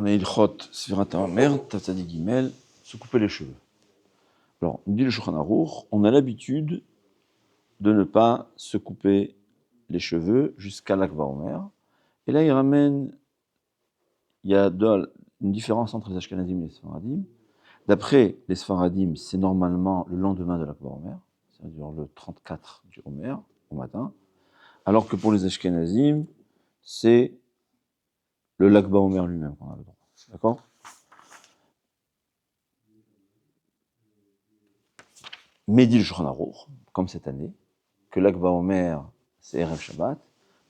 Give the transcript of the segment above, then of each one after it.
On a Ilchot, Sfirat HaOmer, Tatzadi Gimel, se couper les cheveux. Alors, dit le Shulchan Aruch, on a l'habitude de ne pas se couper les cheveux jusqu'à l'Akba Omer. Et là, il ramène, il y a une différence entre les Ashkenazim et les Sfaradim. D'après les Sfaradim, c'est normalement le lendemain de l'Akba Omer, c'est-à-dire le 34 du Omer, au matin. Alors que pour les Ashkenazim, c'est le l'Akba Omer lui-même qu'on a le droit. D'accord ? Mais dit le Shulchan Aruch, comme cette année, que l'Akba Omer, c'est Erev Shabbat,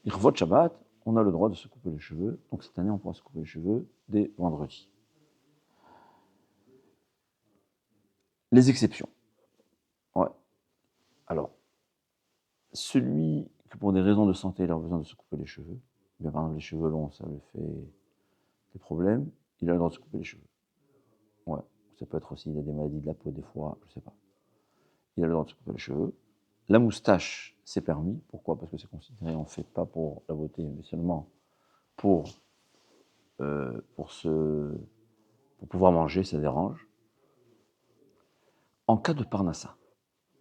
Irvot Shabbat, on a le droit de se couper les cheveux. Donc cette année, on pourra se couper les cheveux dès vendredi. Les exceptions. Ouais. Alors, celui que pour des raisons de santé, il a besoin de se couper les cheveux, bien par exemple les cheveux longs, ça lui fait des problèmes, il a le droit de se couper les cheveux. Ouais. Ça peut être aussi, il a des maladies de la peau des fois, je sais pas. Il a le droit de se couper les cheveux. La moustache, c'est permis. Pourquoi ? Parce que c'est considéré, on ne fait pas pour la beauté, mais seulement pour pouvoir manger, ça dérange. En cas de parnassa,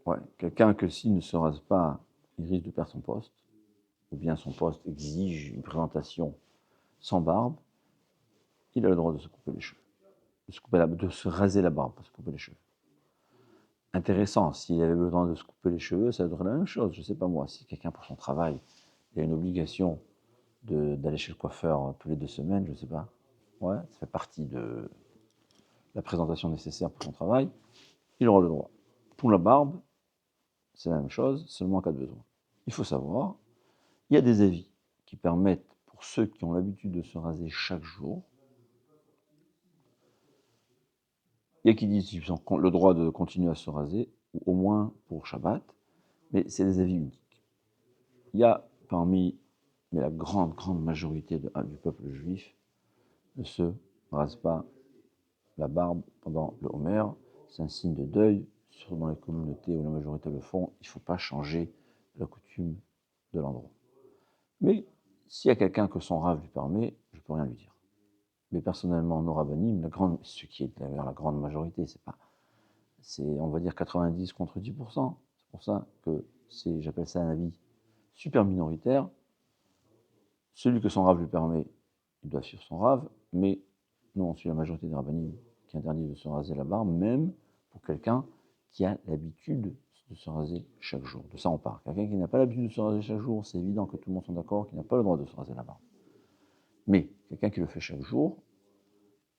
ouais, quelqu'un que s'il ne se rase pas, il risque de perdre son poste, ou bien son poste exige une présentation sans barbe, il a le droit de se couper les cheveux, de se raser la barbe, pas se couper les cheveux. Intéressant, s'il avait besoin de se couper les cheveux, ça devrait être la même chose. Je ne sais pas moi, si quelqu'un pour son travail, il a une obligation d'aller chez le coiffeur tous les 2 semaines, je ne sais pas. Ouais, ça fait partie de la présentation nécessaire pour son travail, il aura le droit. Pour la barbe, c'est la même chose, seulement en cas de besoin. Il faut savoir, il y a des avis qui permettent, pour ceux qui ont l'habitude de se raser chaque jour, il y a qui disent qu'ils ont le droit de continuer à se raser, ou au moins pour Shabbat, mais c'est des avis uniques. Il y a parmi la grande majorité du peuple juif ne se rase pas la barbe pendant le Homer, c'est un signe de deuil, surtout dans les communautés où la majorité le font, il ne faut pas changer la coutume de l'endroit. Mais s'il y a quelqu'un que son rave lui permet, je ne peux rien lui dire. Mais personnellement, nos rabbinim, ce qui est d'ailleurs la grande majorité, c'est on va dire 90 contre 10%. C'est pour ça que j'appelle ça un avis super minoritaire. Celui que son rave lui permet, il doit suivre son rave, mais nous, on suit la majorité des rabbinim qui interdit de se raser la barbe, même pour quelqu'un qui a l'habitude de se raser chaque jour. De ça, on parle. Quelqu'un qui n'a pas l'habitude de se raser chaque jour, c'est évident que tout le monde soit d'accord qu'il n'a pas le droit de se raser la barbe. Mais quelqu'un qui le fait chaque jour,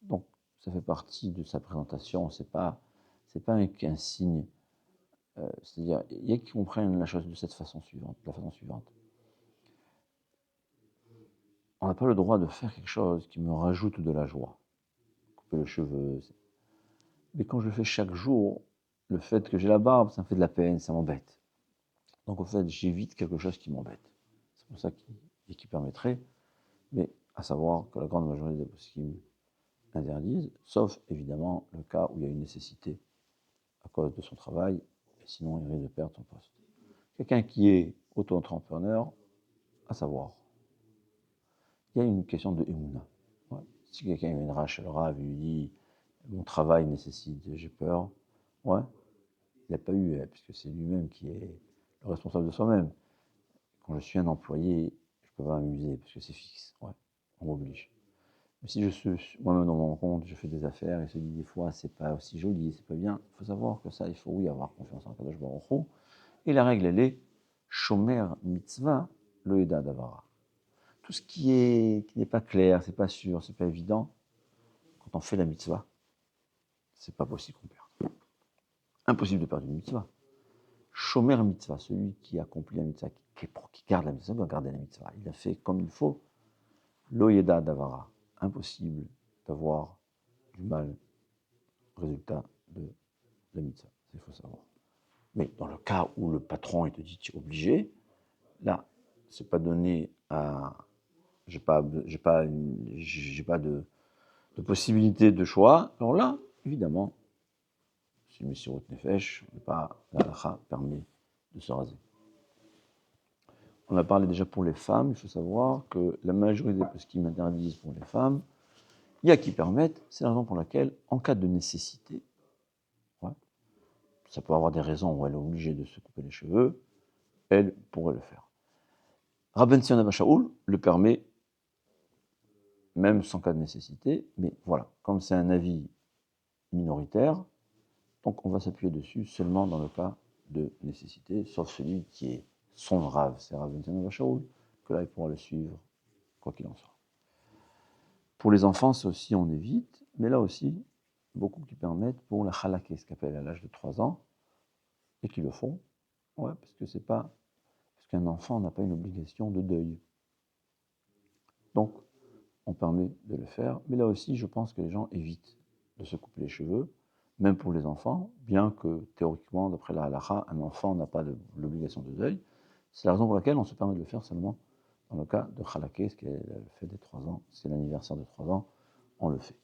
donc ça fait partie de sa présentation, c'est pas un signe. C'est-à-dire, il y a qui comprennent la chose de la façon suivante. On n'a pas le droit de faire quelque chose qui me rajoute de la joie. Couper les cheveux. Mais quand je le fais chaque jour, le fait que j'ai la barbe, ça me fait de la peine, ça m'embête. Donc en fait, j'évite quelque chose qui m'embête. C'est pour ça qu'il permettrait, mais à savoir que la grande majorité des poskim interdisent, sauf évidemment le cas où il y a une nécessité à cause de son travail, et sinon il risque de perdre son poste. Quelqu'un qui est auto-entrepreneur, à savoir, il y a une question de émouna. Ouais. Si quelqu'un viendra chez le Rav et lui dit mon travail nécessite, j'ai peur, ouais, il n'a pas eu, puisque c'est lui-même qui est le responsable de soi-même. Quand je suis un employé, je peux pas m'amuser, parce que c'est fixe, ouais, on m'oblige. Mais si je suis moi-même dans mon compte, je fais des affaires, et se dit des fois, c'est pas aussi joli, c'est pas bien, il faut savoir que ça, il faut oui avoir confiance en Kadosh Baruch Hu. Et la règle, elle est Shomer mitzvah lo yeda davara. Tout ce qui n'est pas clair, c'est pas sûr, c'est pas évident, quand on fait la mitzvah, c'est pas possible qu'on perde. Impossible de perdre une mitzvah. Shomer mitzvah, celui qui accomplit la mitzvah, qui garde la mitzvah, doit garder la mitzvah. Il a fait comme il faut. Lo yeda davara. Impossible d'avoir du mal résultat de la mitzvah. Il faut savoir. Mais dans le cas où le patron il te dit tu es obligé, là, c'est pas donné à. J'ai pas de possibilité de choix. Alors là, évidemment, si le Messirut Nefesh, la halakha permet de se raser. On a parlé déjà pour les femmes, il faut savoir que la majorité de ce qui m'interdisent pour les femmes, Il y a qui permettent, c'est la raison pour laquelle, en cas de nécessité, ouais, ça peut avoir des raisons où elle est obligée de se couper les cheveux, elle pourrait le faire. Rabben Sion Abba Shaul le permet, même sans cas de nécessité, mais voilà, comme c'est un avis minoritaire, donc on va s'appuyer dessus seulement dans le cas de nécessité, sauf celui qui est son rave, c'est Rabben Sion Abba Shaul, que là il pourra le suivre, quoi qu'il en soit. Pour les enfants, ça aussi on évite, mais là aussi, beaucoup qui permettent pour la halaké, ce qu'appelle à l'âge de 3 ans, et qui le font, ouais, parce que c'est pas, parce qu'un enfant n'a pas une obligation de deuil. Donc, on permet de le faire, mais là aussi, je pense que les gens évitent de se couper les cheveux, même pour les enfants, bien que théoriquement, d'après la halakha, un enfant n'a pas l'obligation de deuil. C'est la raison pour laquelle on se permet de le faire seulement dans le cas de halaké, ce qui est le fait des 3 ans, c'est l'anniversaire de 3 ans, on le fait.